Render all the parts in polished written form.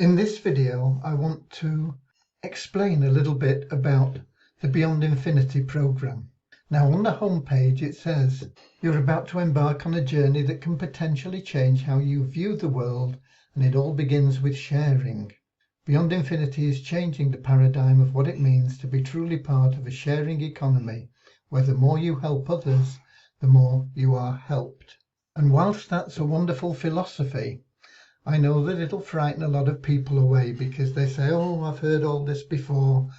In this video, I want to explain a little bit about the Beyond Infinity program. Now, on the home page, it says you're about to embark on a journey that can potentially change how you view the world, and it all begins with sharing. Beyond Infinity is changing the paradigm of what it means to be truly part of a sharing economy, where the more you help others, the more you are helped. And whilst that's a wonderful philosophy, I know that it'll frighten a lot of people away because they say, oh, I've heard all this before.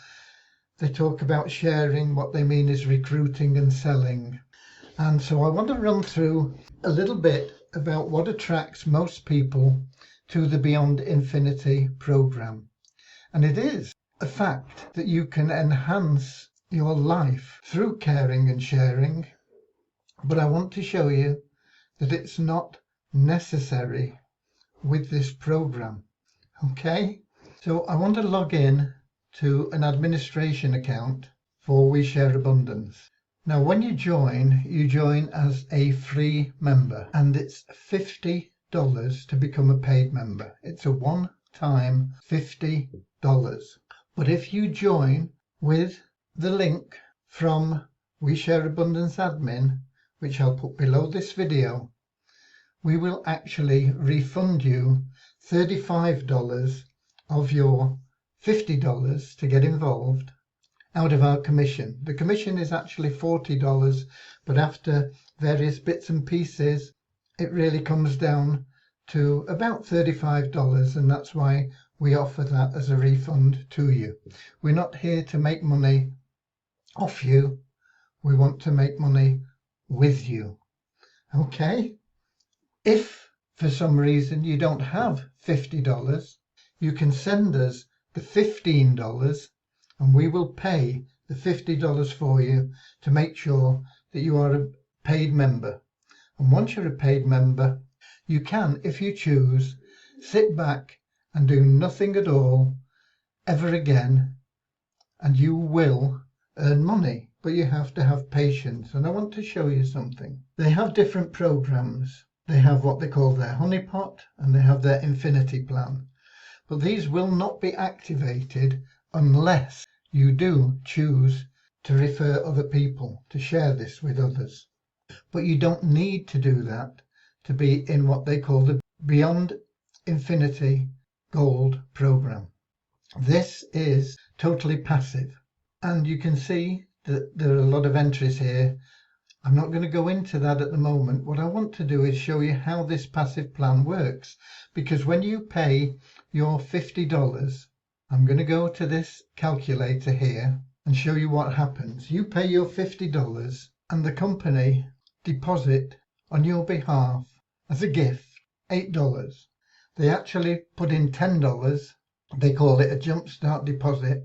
They talk about sharing, what they mean is recruiting and selling. And so I want to run through a little bit about what attracts most people to the Beyond Infinity program. And it is a fact that you can enhance your life through caring and sharing. But I want to show you that it's not necessary with this program. Okay, so I want to log in to an administration account for We Share Abundance. Now, when you join as a free member, and it's $50 to become a paid member. It's a one-time $50. But if you join with the link from We Share Abundance admin, which I'll put below this video, we will actually refund you $35 of your $50 to get involved out of our commission. The commission is actually $40, but after various bits and pieces, it really comes down to about $35, and that's why we offer that as a refund to you. We're not here to make money off you. We want to make money with you. Okay? If for some reason you don't have $50, you can send us the $15 and we will pay the $50 for you to make sure that you are a paid member. And once you're a paid member, you can, if you choose, sit back and do nothing at all ever again, and you will earn money. But you have to have patience, and I want to show you something. They have different programs. They have what they call their honeypot and they have their infinity plan. But these will not be activated unless you do choose to refer other people, to share this with others. But you don't need to do that to be in what they call the Beyond Infinity Gold program. This is totally passive. And you can see that there are a lot of entries here. I'm not going to go into that at the moment. What I want to do is show you how this passive plan works. Because when you pay your $50, I'm going to go to this calculator here and show you what happens. You pay your $50 and the company deposit on your behalf as a gift $8. They actually put in $10. They call it a jumpstart deposit.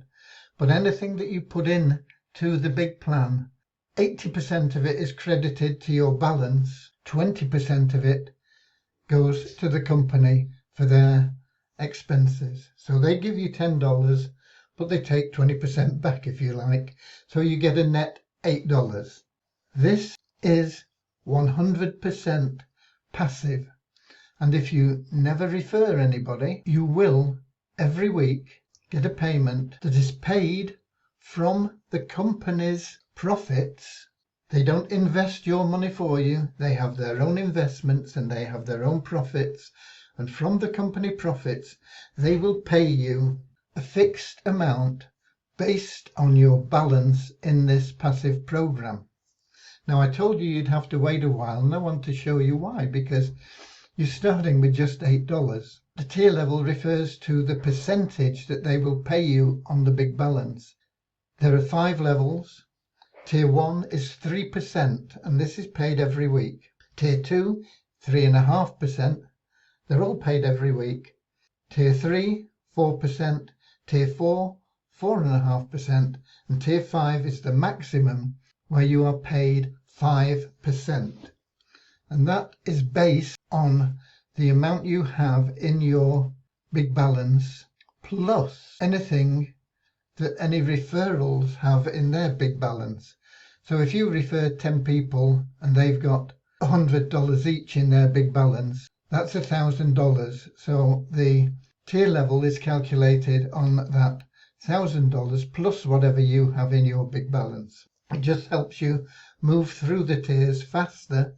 But anything that you put in to the big plan, 80% of it is credited to your balance, 20% of it goes to the company for their expenses. So they give you $10, but they take 20% back if you like. So you get a net $8. This is 100% passive. And if you never refer anybody, you will every week get a payment that is paid from the company's profits. They don't invest your money for you. They have their own investments and they have their own profits. And from the company profits, they will pay you a fixed amount based on your balance in this passive program. Now, I told you you'd have to wait a while, and I want to show you why, because you're starting with just $8. The tier level refers to the percentage that they will pay you on the big balance. There are 5 levels. Tier 1 is 3%, and this is paid every week. Tier 2, 3.5%. They're all paid every week. Tier 3, 4%. Tier 4, 4.5%. And Tier 5 is the maximum, where you are paid 5%. And that is based on the amount you have in your big balance, plus anything that any referrals have in their big balance. So if you refer 10 people and they've got $100 each in their big balance, that's $1,000. So the tier level is calculated on that $1,000 plus whatever you have in your big balance. It just helps you move through the tiers faster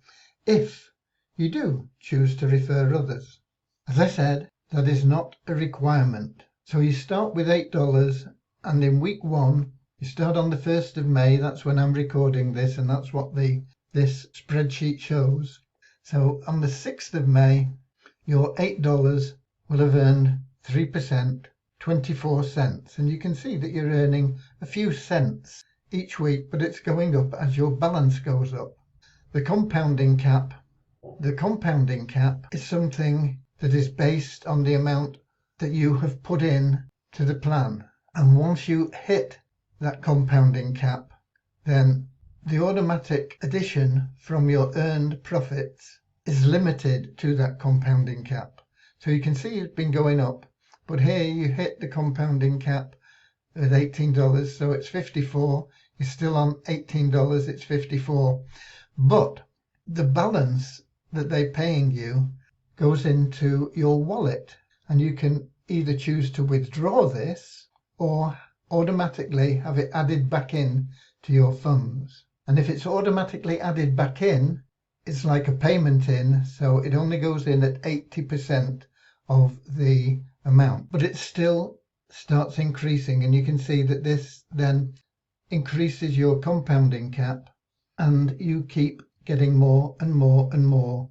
if you do choose to refer others. As I said, that is not a requirement. So you start with $8, and in week 1 you start on the 1st of May. That's when I'm recording this, and that's what this spreadsheet shows. So on the 6th of May your $8 will have earned 3%, 24 cents, and you can see that you're earning a few cents each week, but it's going up as your balance goes up. The compounding cap is something that is based on the amount that you have put in to the plan, and once you hit that compounding cap, then the automatic addition from your earned profits is limited to that compounding cap. So you can see it's been going up, but here you hit the compounding cap at $18, so it's 54. You're still on $18, it's 54. But the balance that they're paying you goes into your wallet, and you can either choose to withdraw this or automatically have it added back in to your funds. And if it's automatically added back in, it's like a payment in, so it only goes in at 80% of the amount, but it still starts increasing, and you can see that this then increases your compounding cap, and you keep getting more and more and more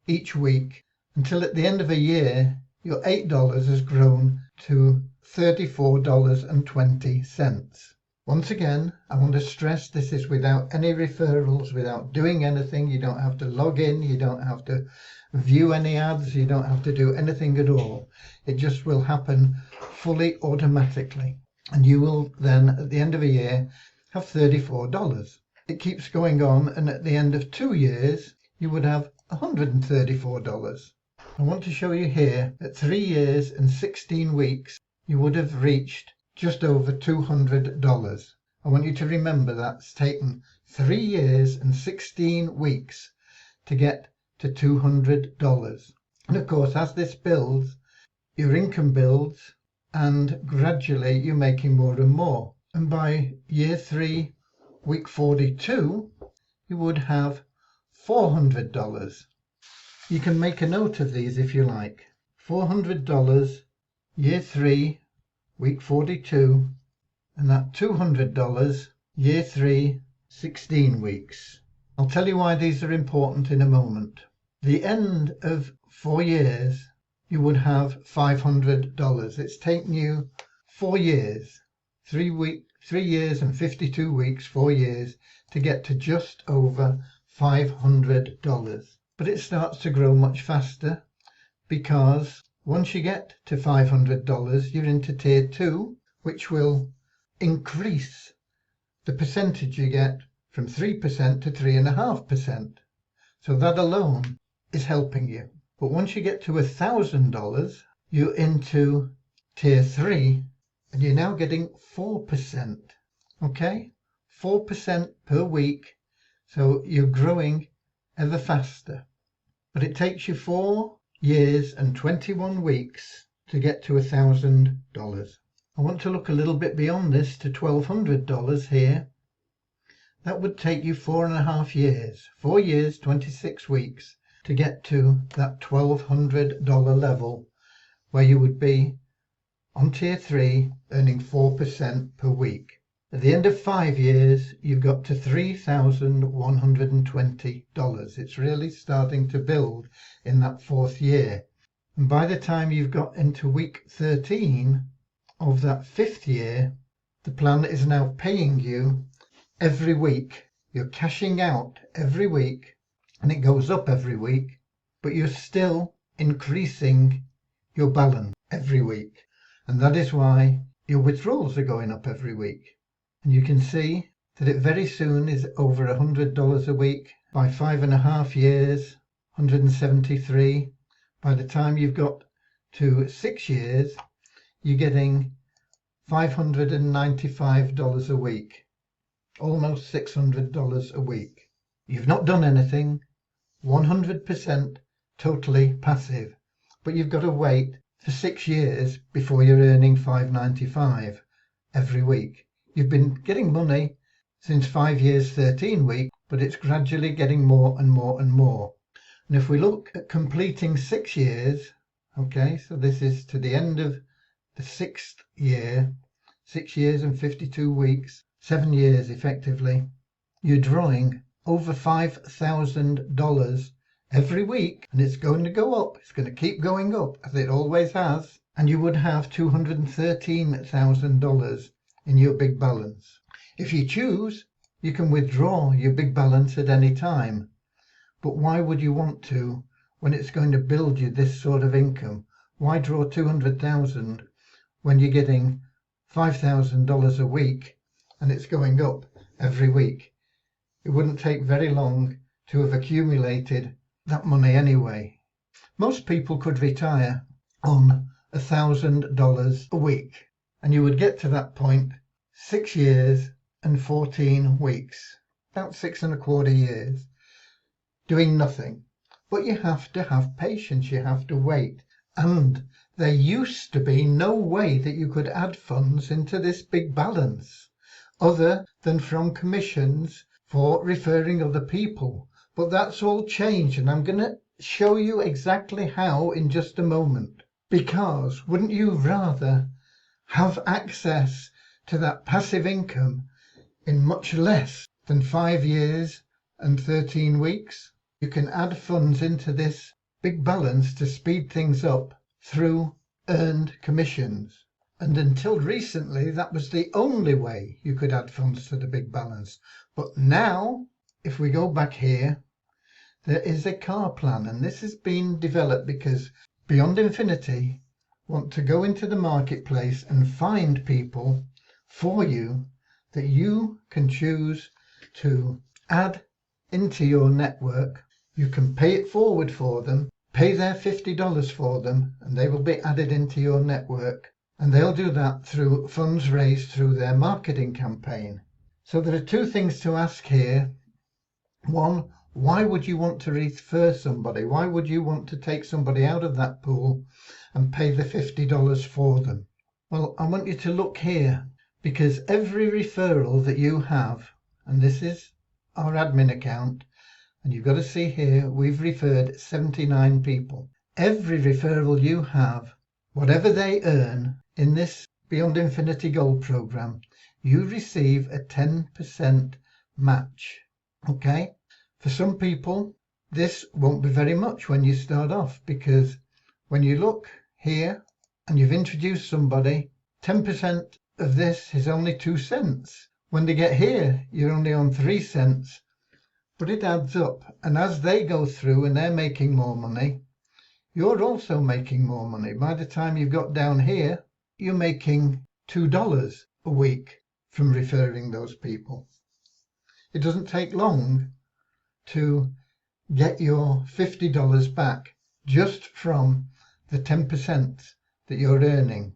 each week until at the end of a year your $8 has grown to $34.20. Once again, I want to stress this is without any referrals, without doing anything. You don't have to log in, you don't have to view any ads, you don't have to do anything at all. It just will happen fully automatically, and you will then at the end of a year have $34. It keeps going on, and at the end of 2 years you would have $134. I want to show you here that 3 years and 16 weeks you would have reached just over $200. I want you to remember that's taken 3 years and 16 weeks to get to $200. And of course, as this builds, your income builds, and gradually you're making more and more. And by year 3, week 42, you would have $400. You can make a note of these if you like. $400, year 3, week 42, and that $200, year 3, 16 weeks. I'll tell you why these are important in a moment. The end of 4 years, you would have $500. It's taken you 4 years, 3 years and 52 weeks, 4 years, to get to just over $500. But it starts to grow much faster, because once you get to $500, you're into tier 2, which will increase the percentage you get from 3% to 3.5%. So that alone is helping you. But once you get to $1,000, you're into tier 3, and you're now getting 4%. Okay? 4% per week. So you're growing ever faster. But it takes you 4 years and 21 weeks to get to $1,000. I want to look a little bit beyond this to $1,200 here. That would take you 4.5 years, 4 years, 26 weeks to get to that $1,200 level, where you would be on tier 3 earning 4% per week. At the end of 5 years, you've got to $3,120. It's really starting to build in that 4th year. And by the time you've got into week 13 of that 5th year, the plan is now paying you every week. You're cashing out every week, and it goes up every week, but you're still increasing your balance every week. And that is why your withdrawals are going up every week. And you can see that it very soon is over $100 a week. By 5.5 years, 173. By the time you've got to 6 years, you're getting $595 a week, almost $600 a week. You've not done anything, 100% totally passive, but you've got to wait for 6 years before you're earning $5.95 every week. You've been getting money since 5 years, 13 weeks, but it's gradually getting more and more and more. And if we look at completing 6 years, okay, so this is to the end of the 6th year, 6 years and 52 weeks, 7 years effectively, you're drawing over $5,000 every week, and it's going to go up. It's going to keep going up as it always has, and you would have $213,000 in your big balance. If you choose, you can withdraw your big balance at any time, but why would you want to when it's going to build you this sort of income? Why draw $200,000 when you're getting $5,000 a week and it's going up every week? It wouldn't take very long to have accumulated that money anyway. Most people could retire on $1,000 a week, and you would get to that point 6 years and 14 weeks, about 6.25 years, doing nothing. But you have to have patience, you have to wait. And there used to be no way that you could add funds into this big balance other than from commissions for referring other people. But that's all changed, and I'm going to show you exactly how in just a moment. Because wouldn't you rather have access to that passive income in much less than 5 years and 13 weeks? You can add funds into this big balance to speed things up through earned commissions. And until recently, that was the only way you could add funds to the big balance. But now, if we go back here, there is a car plan, and this has been developed because Beyond Infinity want to go into the marketplace and find people for you that you can choose to add into your network. You can pay it forward for them, pay their $50 for them, and they will be added into your network. And they'll do that through funds raised through their marketing campaign. So there are two things to ask here. One, why would you want to refer somebody? Why would you want to take somebody out of that pool and pay the $50 for them? Well, I want you to look here, because every referral that you have, and this is our admin account, and you've got to see here, we've referred 79 people. Every referral you have, whatever they earn in this Beyond Infinity Gold program, you receive a 10% match. Okay? For some people, this won't be very much when you start off, because when you look here and you've introduced somebody, 10% of this is only 2 cents. When they get here, you're only on 3 cents. But it adds up, and as they go through and they're making more money, you're also making more money. By the time you've got down here, you're making $2 a week from referring those people. It doesn't take long to get your $50 back just from the 10% that you're earning.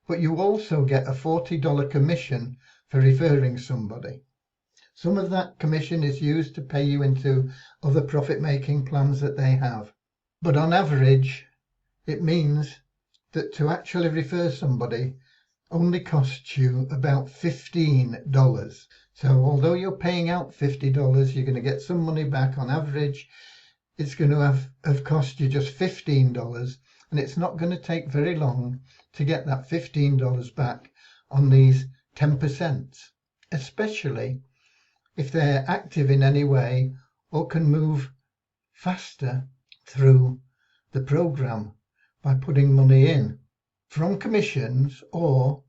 But you also get a $40 commission for referring somebody. Some of that commission is used to pay you into other profit-making plans that they have. But on average, it means that to actually refer somebody only costs you about $15. So although you're paying out $50, you're going to get some money back. On average, it's going to have cost you just $15, and it's not going to take very long to get that $15 back on these 10%, especially if they're active in any way or can move faster through the program by putting money in from commissions, or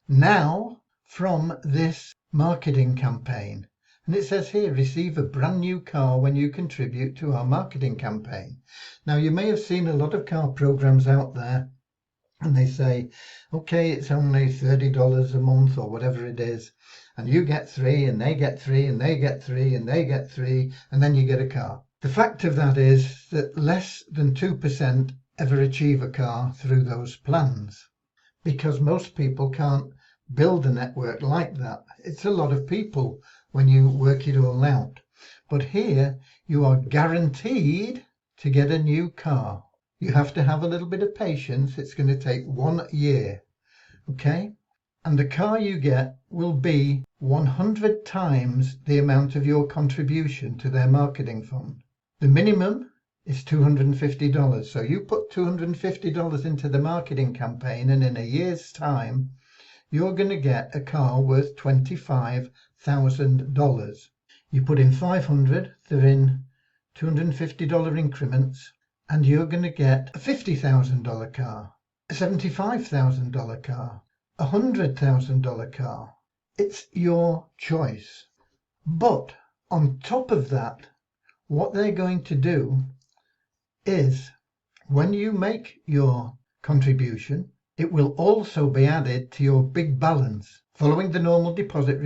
now from this marketing campaign. And it says here, receive a brand new car when you contribute to our marketing campaign. Now, you may have seen a lot of car programs out there, and they say, okay, it's only $30 a month or whatever it is, and you get 3 and they get 3 and they get 3 and they get 3, and then you get a car. The fact of that is that less than 2% ever achieve a car through those plans, because most people can't build a network like that. It's a lot of people when you work it all out. But here you are guaranteed to get a new car. You have to have a little bit of patience. It's going to take 1 year. Okay? And the car you get will be 100 times the amount of your contribution to their marketing fund. The minimum is $250. So you put $250 into the marketing campaign, and in a year's time, you're going to get a car worth $25,000. You put in 500, they're in $250 increments, and you're going to get a $50,000 car, a $75,000 car, a $100,000 car. It's your choice. But on top of that, what they're going to do is, when you make your contribution, it will also be added to your big balance, following the normal deposit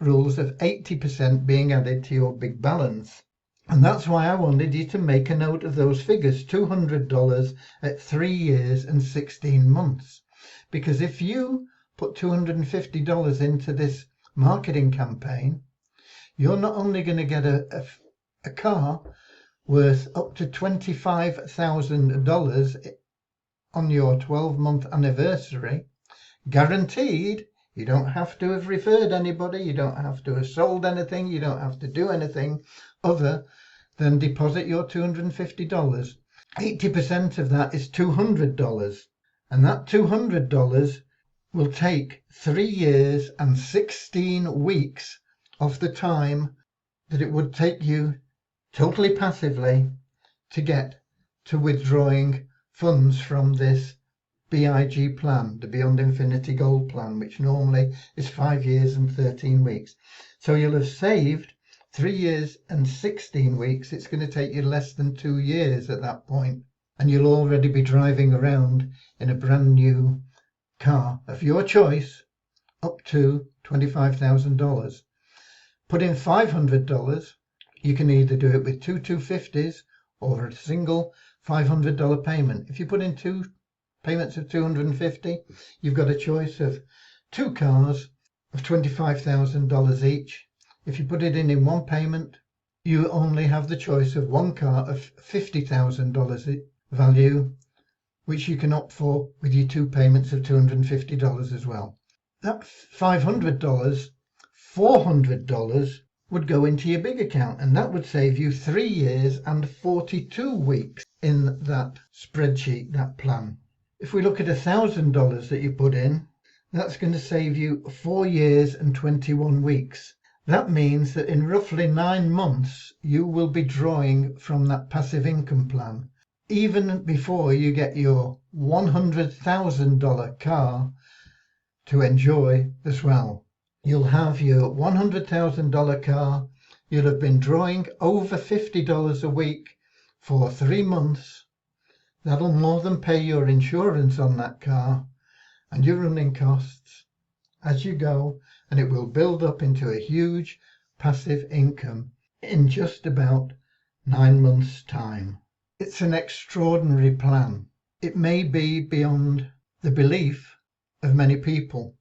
rules of 80% being added to your big balance. And that's why I wanted you to make a note of those figures, $200 at 3 years and 16 months. Because if you put $250 into this marketing campaign, you're not only going to get a car worth up to $25,000 on your 12-month anniversary, guaranteed. You don't have to have referred anybody, you don't have to have sold anything, you don't have to do anything other than deposit your $250. 80% of that is $200, and that $200 will take 3 years and 16 weeks off the time that it would take you totally passively to get to withdrawing funds from this BIG plan, the Beyond Infinity Gold plan, which normally is 5 years and 13 weeks. So you'll have saved 3 years and 16 weeks. It's going to take you less than 2 years at that point, and you'll already be driving around in a brand new car of your choice up to $25,000. Put in $500. You can either do it with two 250s or a single $500 payment. If you put in 2 payments of $250, you've got a choice of 2 cars of $25,000 each. If you put it in one payment, you only have the choice of 1 car of $50,000 value, which you can opt for with your 2 payments of $250 as well. That $500, $400 would go into your big account, and that would save you 3 years and 42 weeks in that spreadsheet, that plan. If we look at $1,000 that you put in, that's going to save you 4 years and 21 weeks. That means that in roughly 9 months, you will be drawing from that passive income plan, even before you get your $100,000 car to enjoy as well. You'll have your $100,000 car. You'll have been drawing over $50 a week for 3 months. That'll more than pay your insurance on that car and your running costs as you go, and it will build up into a huge passive income in just about 9 months' time. It's an extraordinary plan. It may be beyond the belief of many people.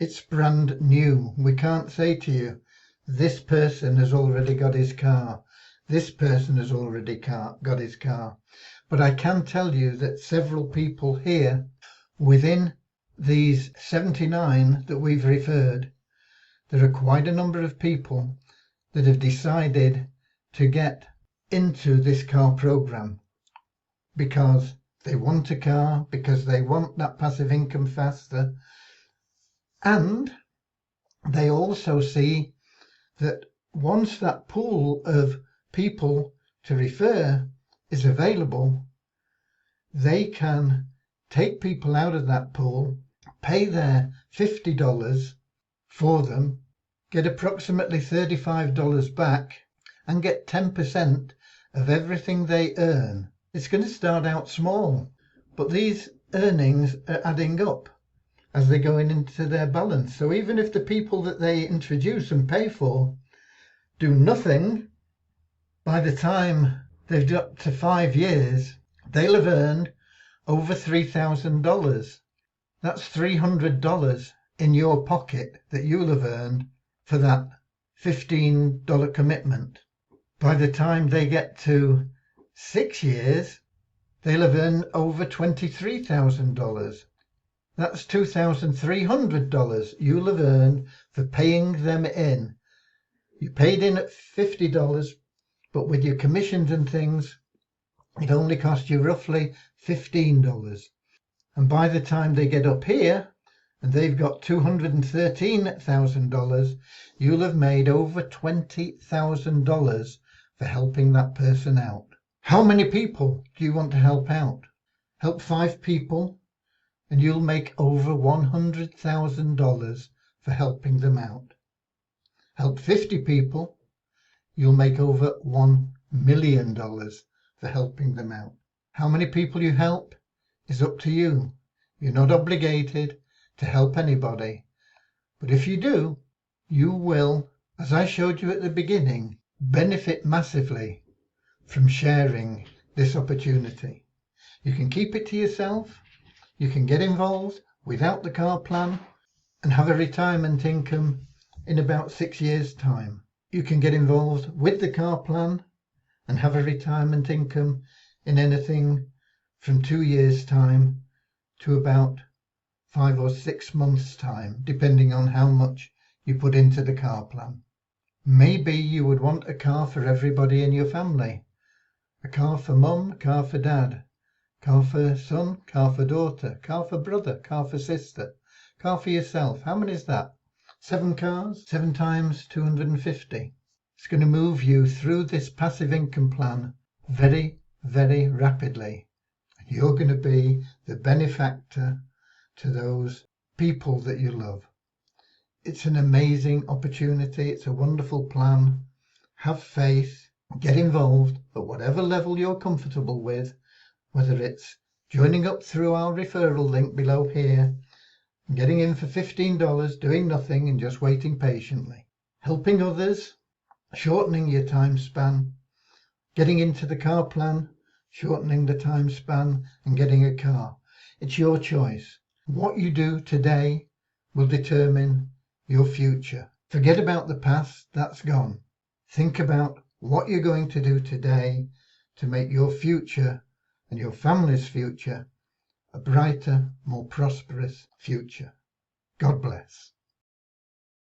It's brand new. We can't say to you, this person has already got his car, this person has already got his car. But I can tell you that several people here, within these 79 that we've referred, there are quite a number of people that have decided to get into this car program because they want a car, because they want that passive income faster, and they also see that once that pool of people to refer is available, they can take people out of that pool, pay their $50 for them, get approximately $35 back, and get 10% of everything they earn. It's going to start out small, but these earnings are adding up as they're going into their balance. So even if the people that they introduce and pay for do nothing, by the time they've got to 5 years, they'll have earned over $3,000. That's $300 in your pocket that you'll have earned for that $15 commitment. By the time they get to 6 years, they'll have earned over $23,000. That's $2,300 you'll have earned for paying them in. You paid in at $50, but with your commissions and things, it only cost you roughly $15. And by the time they get up here, and they've got $213,000, you'll have made over $20,000 for helping that person out. How many people do you want to help out? Help 5 people, and you'll make over $100,000 for helping them out. Help 50 people, you'll make over $1 million for helping them out. How many people you help is up to you. You're not obligated to help anybody, but if you do, you will, as I showed you at the beginning, benefit massively from sharing this opportunity. You can keep it to yourself, you can get involved without the car plan and have a retirement income in about 6 years' time. You can get involved with the car plan and have a retirement income in anything from 2 years' time to about 5 or 6 months' time, depending on how much you put into the car plan. Maybe you would want a car for everybody in your family. A car for mum, a car for dad, car for son, car for daughter, car for brother, car for sister, car for yourself. How many is that? 7 cars? 7 times 250. It's going to move you through this passive income plan very, very rapidly. You're going to be the benefactor to those people that you love. It's an amazing opportunity. It's a wonderful plan. Have faith, get involved at whatever level you're comfortable with, whether it's joining up through our referral link below here, getting in for $15, doing nothing and just waiting patiently, helping others, shortening your time span, getting into the car plan, shortening the time span and getting a car. It's your choice. What you do today will determine your future. Forget about the past, that's gone. Think about what you're going to do today to make your future and your family's future a brighter, more prosperous future. God bless.